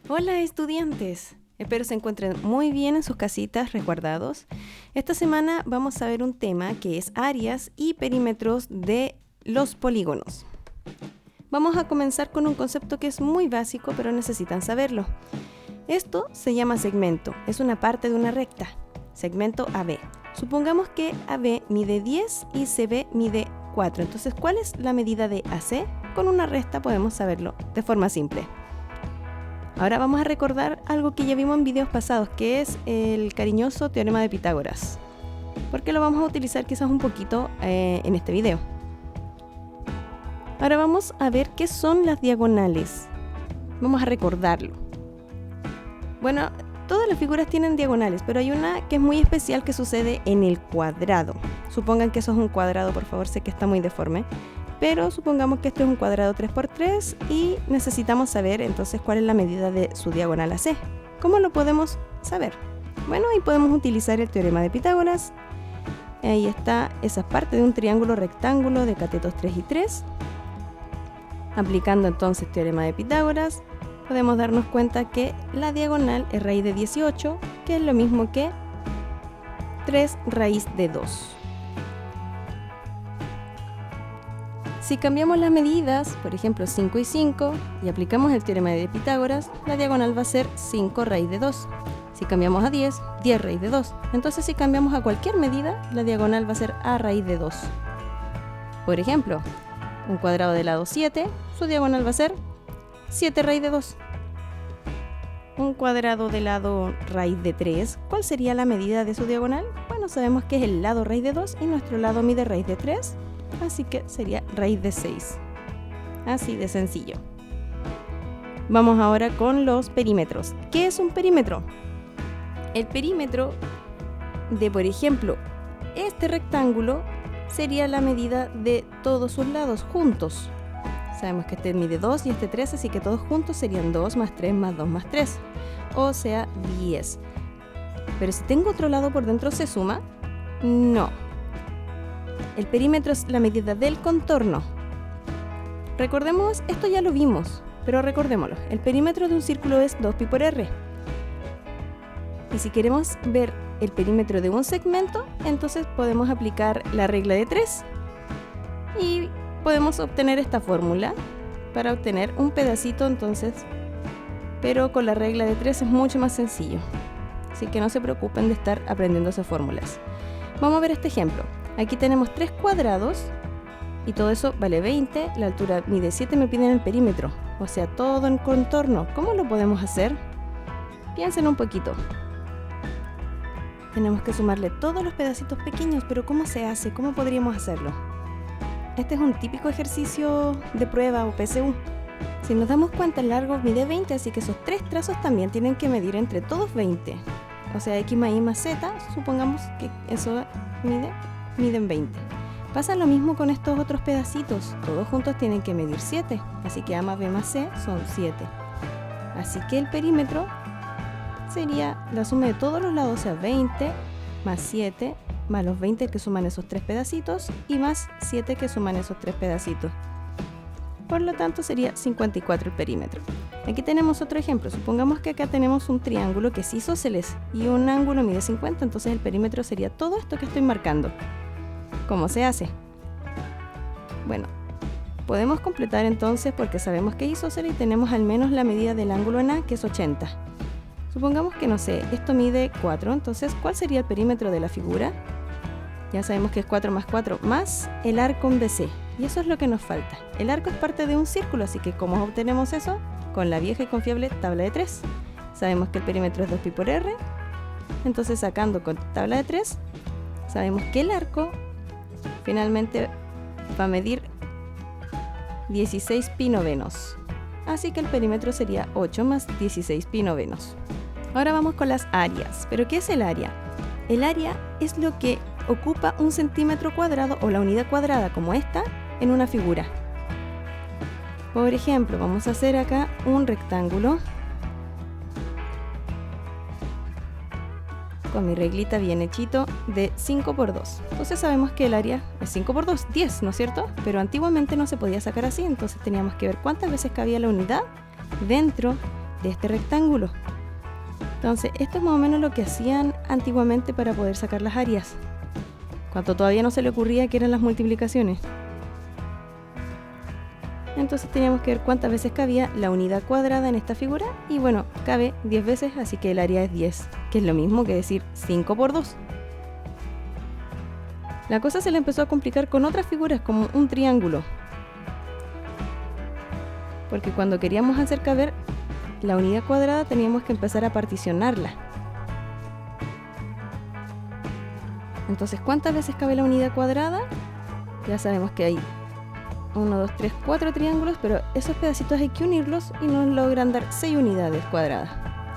Hola estudiantes, espero se encuentren muy bien en sus casitas resguardados. Esta semana vamos a ver un tema que es áreas y perímetros de los polígonos. Vamos a comenzar con un concepto que es muy básico, pero necesitan saberlo. Esto se llama segmento, es una parte de una recta, segmento AB. Supongamos que AB mide 10 y CB mide 4, entonces ¿cuál es la medida de AC? Con una resta podemos saberlo de forma simple. Ahora vamos a recordar algo que ya vimos en videos pasados, que es el cariñoso teorema de Pitágoras, porque lo vamos a utilizar quizás un poquito en este video. Ahora vamos a ver qué son las diagonales. Vamos a recordarlo. Bueno, todas las figuras tienen diagonales, pero hay una que es muy especial que sucede en el cuadrado. Supongan que eso es un cuadrado, por favor, sé que está muy deforme. Pero supongamos que esto es un cuadrado 3×3 y necesitamos saber entonces cuál es la medida de su diagonal AC. ¿Cómo lo podemos saber? Bueno, ahí podemos utilizar el teorema de Pitágoras. Ahí está, esa es parte de un triángulo rectángulo de catetos 3 y 3. Aplicando entonces teorema de Pitágoras, podemos darnos cuenta que la diagonal es raíz de 18, que es lo mismo que 3 raíz de 2. Si cambiamos las medidas, por ejemplo 5 y 5, y aplicamos el teorema de Pitágoras, la diagonal va a ser 5 raíz de 2. Si cambiamos a 10, 10 raíz de 2. Entonces si cambiamos a cualquier medida, la diagonal va a ser a raíz de 2. Por ejemplo, un cuadrado de lado 7, su diagonal va a ser 7 raíz de 2. Un cuadrado de lado raíz de 3, ¿cuál sería la medida de su diagonal? Bueno, sabemos que es el lado raíz de 2 y nuestro lado mide raíz de 3. Así que sería raíz de 6. Así de sencillo. Vamos ahora con los perímetros. ¿Qué es un perímetro? El perímetro de, por ejemplo, este rectángulo sería la medida de todos sus lados juntos. Sabemos que este mide 2 y este 3, así que todos juntos serían 2 más 3 más 2 más 3. O sea, 10. Pero si tengo otro lado por dentro, ¿se suma? No. El perímetro es la medida del contorno. Recordemos, esto ya lo vimos, pero recordémoslo. El perímetro de un círculo es 2pi por r. Y si queremos ver el perímetro de un segmento, entonces podemos aplicar la regla de 3. Y podemos obtener esta fórmula para obtener un pedacito, entonces. Pero con la regla de 3 es mucho más sencillo. Así que no se preocupen de estar aprendiendo esas fórmulas. Vamos a ver este ejemplo. Aquí tenemos 3 cuadrados y todo eso vale 20, la altura mide 7, me piden el perímetro, o sea, todo en contorno. ¿Cómo lo podemos hacer? Piensen un poquito. Tenemos que sumarle todos los pedacitos pequeños, pero ¿cómo se hace? ¿Cómo podríamos hacerlo? Este es un típico ejercicio de prueba o PSU. Si nos damos cuenta, el largo mide 20, así que esos 3 trazos también tienen que medir entre todos 20. O sea, x más y más z, supongamos que eso miden 20. Pasa lo mismo con estos otros pedacitos. Todos juntos tienen que medir 7. Así que a más b más c son 7. Así que el perímetro sería la suma de todos los lados, o sea, 20 más 7 más los 20 que suman esos 3 pedacitos y más 7 que suman esos 3 pedacitos. Por lo tanto sería 54 el perímetro. Aquí tenemos otro ejemplo. Supongamos que acá tenemos un triángulo que es isósceles y un ángulo mide 50, entonces el perímetro sería todo esto que estoy marcando. ¿Cómo se hace? Bueno, podemos completar entonces porque sabemos que es isósceles y tenemos al menos la medida del ángulo en A, que es 80. Supongamos que, no sé, esto mide 4, entonces ¿cuál sería el perímetro de la figura? Ya sabemos que es 4 más 4 más el arco en BC. Y eso es lo que nos falta. El arco es parte de un círculo, así que ¿cómo obtenemos eso? Con la vieja y confiable tabla de 3. Sabemos que el perímetro es 2pi por r. Entonces sacando con tabla de 3, sabemos que el arco finalmente va a medir 16 pi novenos. Así que el perímetro sería 8 más 16 pi novenos. Ahora vamos con las áreas. ¿Pero qué es el área? El área es lo que ocupa un centímetro cuadrado o la unidad cuadrada como esta en una figura. Por ejemplo, vamos a hacer acá un rectángulo con mi reglita bien hechito de 5 por 2. Entonces sabemos que el área es 5 por 2, 10, ¿no es cierto? Pero antiguamente no se podía sacar así, entonces teníamos que ver cuántas veces cabía la unidad dentro de este rectángulo. Entonces, esto es más o menos lo que hacían antiguamente para poder sacar las áreas, cuando todavía no se le ocurría que eran las multiplicaciones. Entonces teníamos que ver cuántas veces cabía la unidad cuadrada en esta figura, y bueno, cabe 10 veces, así que el área es 10, que es lo mismo que decir 5 por 2. La cosa se le empezó a complicar con otras figuras como un triángulo, porque cuando queríamos hacer caber la unidad cuadrada teníamos que empezar a particionarla. Entonces, ¿cuántas veces cabe la unidad cuadrada? Ya sabemos que hay 1, 2, 3, 4 triángulos, pero esos pedacitos hay que unirlos y nos logran dar 6 unidades cuadradas.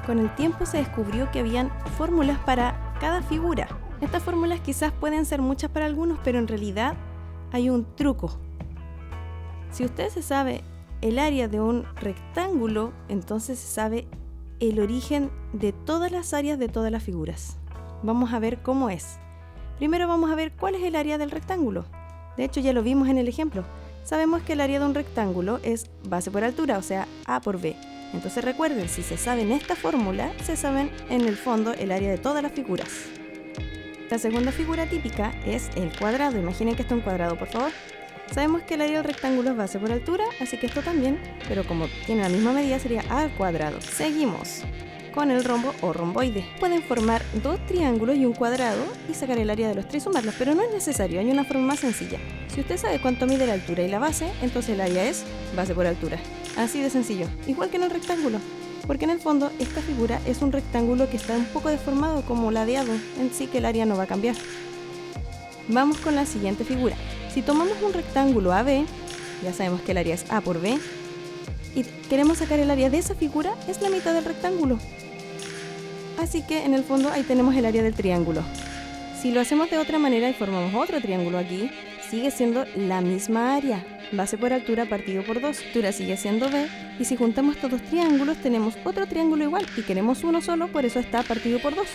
Con el tiempo se descubrió que habían fórmulas para cada figura. Estas fórmulas quizás pueden ser muchas para algunos, pero en realidad hay un truco. Si usted se sabe el área de un rectángulo, entonces se sabe el origen de todas las áreas de todas las figuras. Vamos a ver cómo es. Primero vamos a ver cuál es el área del rectángulo. De hecho, ya lo vimos en el ejemplo. Sabemos que el área de un rectángulo es base por altura, o sea, A por B. Entonces recuerden, si se saben esta fórmula, se saben en el fondo el área de todas las figuras. La segunda figura típica es el cuadrado. Imaginen que esto es un cuadrado, por favor. Sabemos que el área del rectángulo es base por altura, así que esto también, pero como tiene la misma medida sería A al cuadrado. Seguimos con el rombo o romboide. Pueden formar dos triángulos y un cuadrado y sacar el área de los tres y sumarlos, pero no es necesario, hay una forma más sencilla. Si usted sabe cuánto mide la altura y la base, entonces el área es base por altura. Así de sencillo, igual que en el rectángulo, porque en el fondo esta figura es un rectángulo que está un poco deformado, como ladeado, en sí que el área no va a cambiar. Vamos con la siguiente figura. Si tomamos un rectángulo AB, ya sabemos que el área es A por B, y queremos sacar el área de esa figura, es la mitad del rectángulo. Así que en el fondo ahí tenemos el área del triángulo. Si lo hacemos de otra manera y formamos otro triángulo aquí, sigue siendo la misma área, base por altura partido por 2. Altura sigue siendo B, y si juntamos estos dos triángulos tenemos otro triángulo igual, y queremos uno solo, por eso está partido por 2.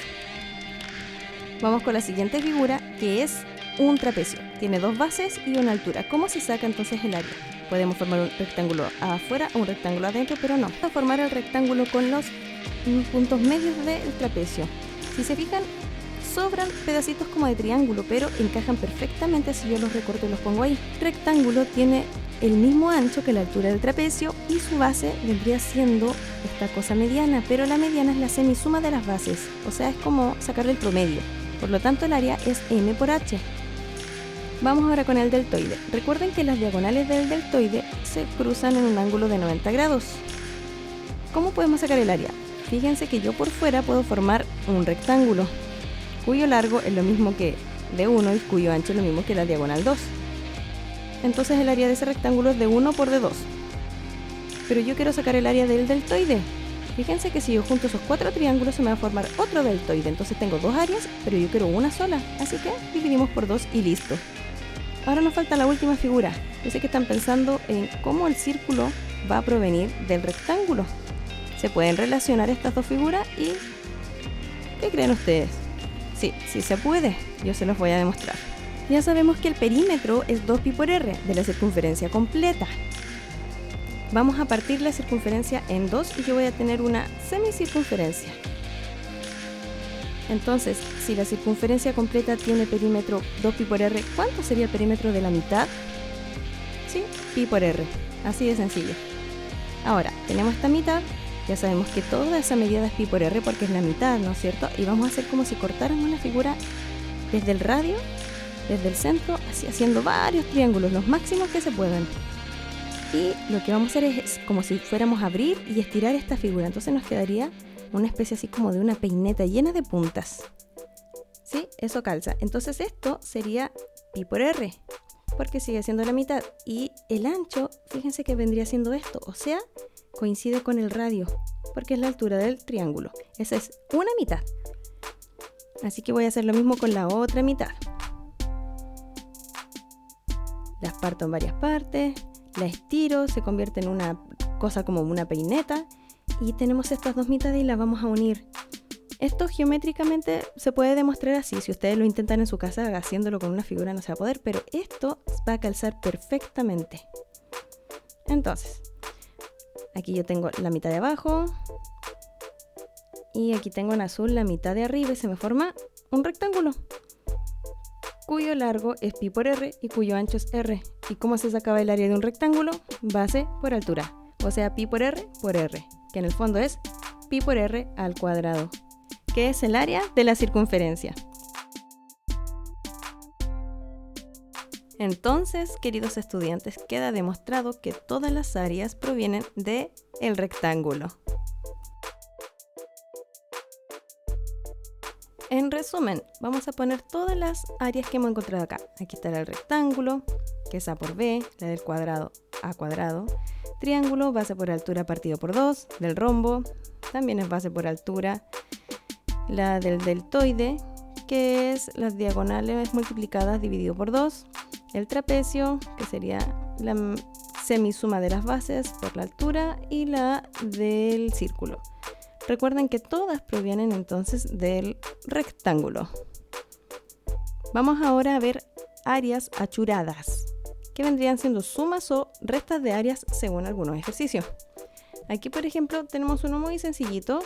Vamos con la siguiente figura, que es un trapecio. Tiene dos bases y una altura. ¿Cómo se saca entonces el área? Podemos formar un rectángulo afuera o un rectángulo adentro, pero no. Vamos a formar el rectángulo con los puntos medios del trapecio. Si se fijan, sobran pedacitos como de triángulo, pero encajan perfectamente si yo los recorto y los pongo ahí. El rectángulo tiene el mismo ancho que la altura del trapecio y su base vendría siendo esta cosa mediana, pero la mediana es la semisuma de las bases, o sea, es como sacarle el promedio. Por lo tanto, el área es m por h. Vamos ahora con el deltoide. Recuerden que las diagonales del deltoide se cruzan en un ángulo de 90 grados. ¿Cómo podemos sacar el área? Fíjense que yo por fuera puedo formar un rectángulo, cuyo largo es lo mismo que de 1 y cuyo ancho es lo mismo que la diagonal 2. Entonces el área de ese rectángulo es de 1 por de 2. Pero yo quiero sacar el área del deltoide. Fíjense que si yo junto esos cuatro triángulos se me va a formar otro deltoide. Entonces tengo dos áreas, pero yo quiero una sola. Así que dividimos por 2 y listo. Ahora nos falta la última figura. Yo sé que están pensando en cómo el círculo va a provenir del rectángulo. Se pueden relacionar estas dos figuras y... ¿qué creen ustedes? Sí, sí se puede. Yo se los voy a demostrar. Ya sabemos que el perímetro es 2pi por r de la circunferencia completa. Vamos a partir la circunferencia en 2 y yo voy a tener una semicircunferencia. Entonces, si la circunferencia completa tiene perímetro 2pi por r, ¿cuánto sería el perímetro de la mitad? Sí, pi por r. Así de sencillo. Ahora, tenemos esta mitad. Ya sabemos que toda esa medida es pi por r porque es la mitad, ¿no es cierto? Y vamos a hacer como si cortáramos la figura desde el radio, desde el centro, así haciendo varios triángulos, los máximos que se puedan. Y lo que vamos a hacer es como si fuéramos a abrir y estirar esta figura. Entonces nos quedaría una especie así como de una peineta llena de puntas. ¿Sí? Eso calza. Entonces esto sería pi por r, porque sigue siendo la mitad. Y el ancho, fíjense que vendría siendo esto. O sea, coincide con el radio, porque es la altura del triángulo. Esa es una mitad. Así que voy a hacer lo mismo con la otra mitad. Las parto en varias partes. La estiro, se convierte en una cosa como una peineta y tenemos estas dos mitades y las vamos a unir. Esto geométricamente se puede demostrar así. Si ustedes lo intentan en su casa haciéndolo con una figura no se va a poder, pero esto va a calzar perfectamente. Entonces, Aquí yo tengo la mitad de abajo y aquí tengo en azul la mitad de arriba y se me forma un rectángulo cuyo largo es pi por r y cuyo ancho es r. ¿Y cómo se sacaba el área de un rectángulo? Base por altura, o sea pi por r, que en el fondo es pi por r al cuadrado, que es el área de la circunferencia. Entonces, queridos estudiantes, queda demostrado que todas las áreas provienen del rectángulo. En resumen, vamos a poner todas las áreas que hemos encontrado acá. Aquí está el rectángulo, que es a por b, la del cuadrado a cuadrado. Triángulo, base por altura partido por 2, del rombo, también es base por altura. La del deltoide, que es las diagonales multiplicadas dividido por 2. El trapecio, que sería la semisuma de las bases por la altura, y la del círculo. Recuerden que todas provienen entonces del rectángulo. Vamos ahora a ver áreas achuradas, que vendrían siendo sumas o restas de áreas según algunos ejercicios. Aquí, por ejemplo, tenemos uno muy sencillito.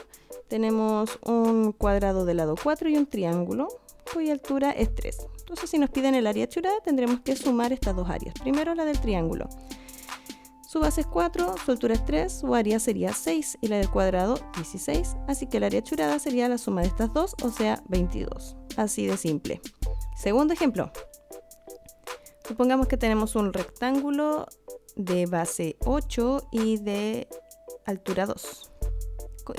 Tenemos un cuadrado de lado 4 y un triángulo cuya altura es 3. Entonces, si nos piden el área achurada, tendremos que sumar estas dos áreas. Primero la del triángulo. Su base es 4, su altura es 3, su área sería 6 y la del cuadrado 16. Así que el área achurada sería la suma de estas dos, o sea 22. Así de simple. Segundo ejemplo. Supongamos que tenemos un rectángulo de base 8 y de altura 2.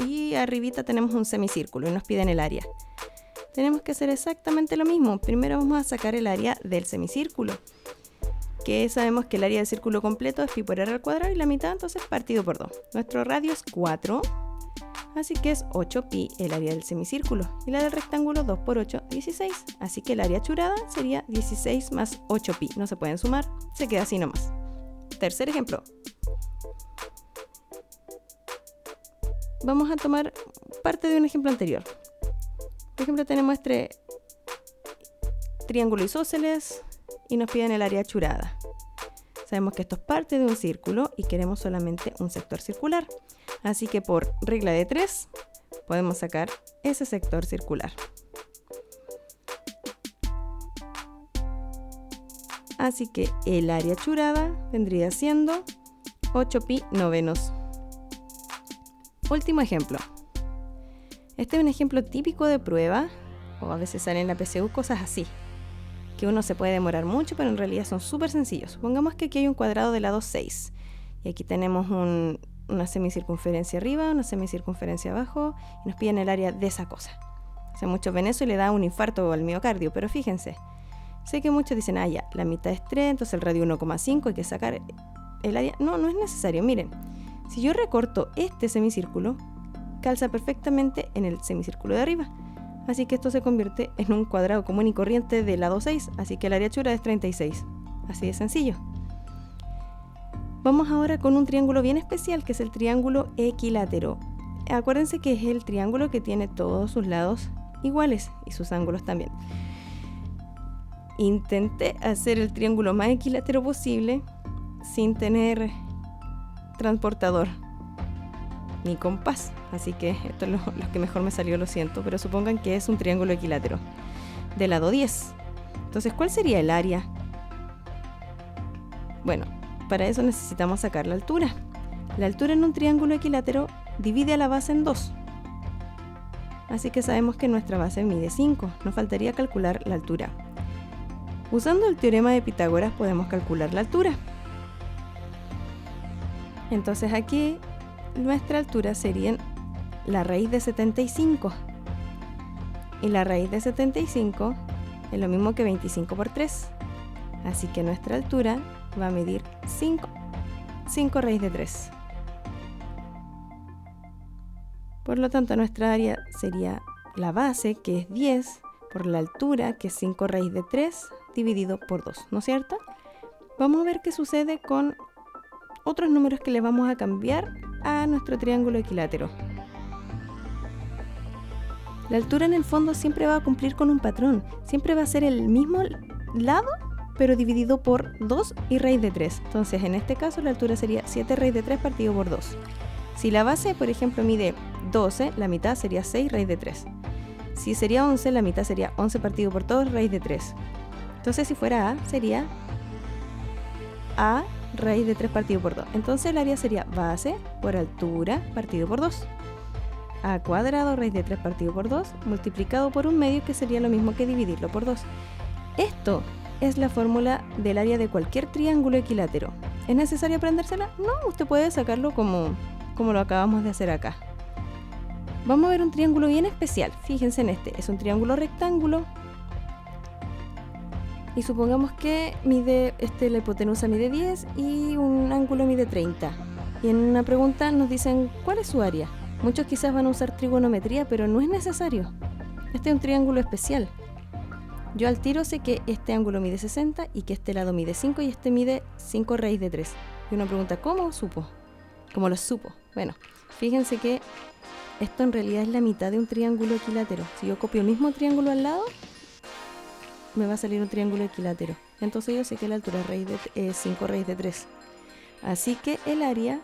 Y arribita tenemos un semicírculo y nos piden el área. Tenemos que hacer exactamente lo mismo. Primero vamos a sacar el área del semicírculo, que sabemos que el área del círculo completo es pi por r al cuadrado y la mitad entonces partido por 2. Nuestro radio es 4, así que es 8pi el área del semicírculo. Y la del rectángulo 2 por 8, 16. Así que el área achurada sería 16 más 8pi. No se pueden sumar, se queda así nomás. Tercer ejemplo. Vamos a tomar parte de un ejemplo anterior. Por ejemplo, tenemos este triángulo isósceles y nos piden el área achurada. Sabemos que esto es parte de un círculo y queremos solamente un sector circular. Así que por regla de 3 podemos sacar ese sector circular. Así que el área achurada vendría siendo 8pi novenos. Último ejemplo. Este es un ejemplo típico de prueba, o a veces sale en la PSU cosas así, que uno se puede demorar mucho, pero en realidad son súper sencillos. Supongamos que aquí hay un cuadrado de lado 6, y aquí tenemos una semicircunferencia arriba, una semicircunferencia abajo, y nos piden el área de esa cosa. O sea, muchos ven eso y le da un infarto al miocardio, pero fíjense, sé que muchos dicen, ya, la mitad es 3, entonces el radio 1,5, hay que sacar el área. No, no es necesario, miren. Si yo recorto este semicírculo, calza perfectamente en el semicírculo de arriba. Así que esto se convierte en un cuadrado común y corriente de lado 6, así que el área achurada es 36. Así de sencillo. Vamos ahora con un triángulo bien especial, que es el triángulo equilátero. Acuérdense que es el triángulo que tiene todos sus lados iguales y sus ángulos también. Intenté hacer el triángulo más equilátero posible sin tener transportador ni compás, así que esto es lo que mejor me salió, lo siento, pero supongan que es un triángulo equilátero de lado 10. Entonces, ¿cuál sería el área? Bueno, para eso necesitamos sacar la altura. La altura en un triángulo equilátero divide a la base en 2. Así que sabemos que nuestra base mide 5. Nos faltaría calcular la altura. Usando el teorema de Pitágoras podemos calcular la altura. Entonces aquí nuestra altura sería la raíz de 75. Y la raíz de 75 es lo mismo que 25 por 3. Así que nuestra altura va a medir 5 raíz de 3. Por lo tanto, nuestra área sería la base, que es 10, por la altura, que es 5 raíz de 3, dividido por 2, ¿no es cierto? Vamos a ver qué sucede con otros números que le vamos a cambiar a nuestro triángulo equilátero. La altura en el fondo siempre va a cumplir con un patrón. Siempre va a ser el mismo lado pero dividido por 2 y raíz de 3. Entonces, en este caso, la altura sería 7 raíz de 3 partido por 2. Si la base, por ejemplo, mide 12, la mitad sería 6 raíz de 3. Si sería 11, la mitad sería 11 partido por 2 raíz de 3. Entonces, si fuera A, sería A raíz de 3 partido por 2. Entonces, el área sería base por altura partido por 2. A cuadrado raíz de 3 partido por 2 multiplicado por un medio, que sería lo mismo que dividirlo por 2. Esto es la fórmula del área de cualquier triángulo equilátero. ¿Es necesario aprendérsela? No, usted puede sacarlo como lo acabamos de hacer acá. Vamos a ver un triángulo bien especial. Fíjense en este. Es un triángulo rectángulo. Y supongamos que la hipotenusa mide 10 y un ángulo mide 30. Y en una pregunta nos dicen ¿cuál es su área? Muchos quizás van a usar trigonometría, pero no es necesario. Este es un triángulo especial. Yo al tiro sé que este ángulo mide 60 y que este lado mide 5 y este mide 5 raíz de 3. Y uno pregunta, ¿cómo supo? ¿Cómo lo supo? Bueno, fíjense que esto en realidad es la mitad de un triángulo equilátero. Si yo copio el mismo triángulo al lado, me va a salir un triángulo equilátero. Entonces yo sé que la altura es 5 raíz de 3. Así que el área,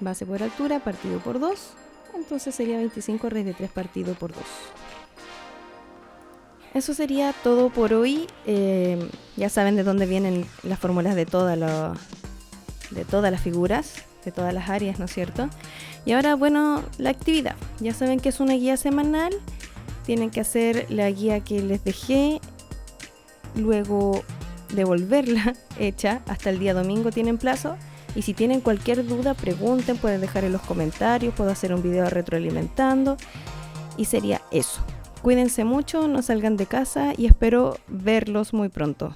base por altura partido por 2, entonces sería 25 raíz de 3 partido por 2. Eso sería todo por hoy. Ya saben de dónde vienen las fórmulas de todas las figuras, de todas las áreas, ¿no es cierto? Y ahora, bueno, la actividad. Ya saben que es una guía semanal. Tienen que hacer la guía que les dejé, luego devolverla hecha. Hasta el día domingo tienen plazo. Y si tienen cualquier duda, pregunten, pueden dejar en los comentarios. Puedo hacer un video retroalimentando. Y sería eso. Cuídense mucho, no salgan de casa y espero verlos muy pronto.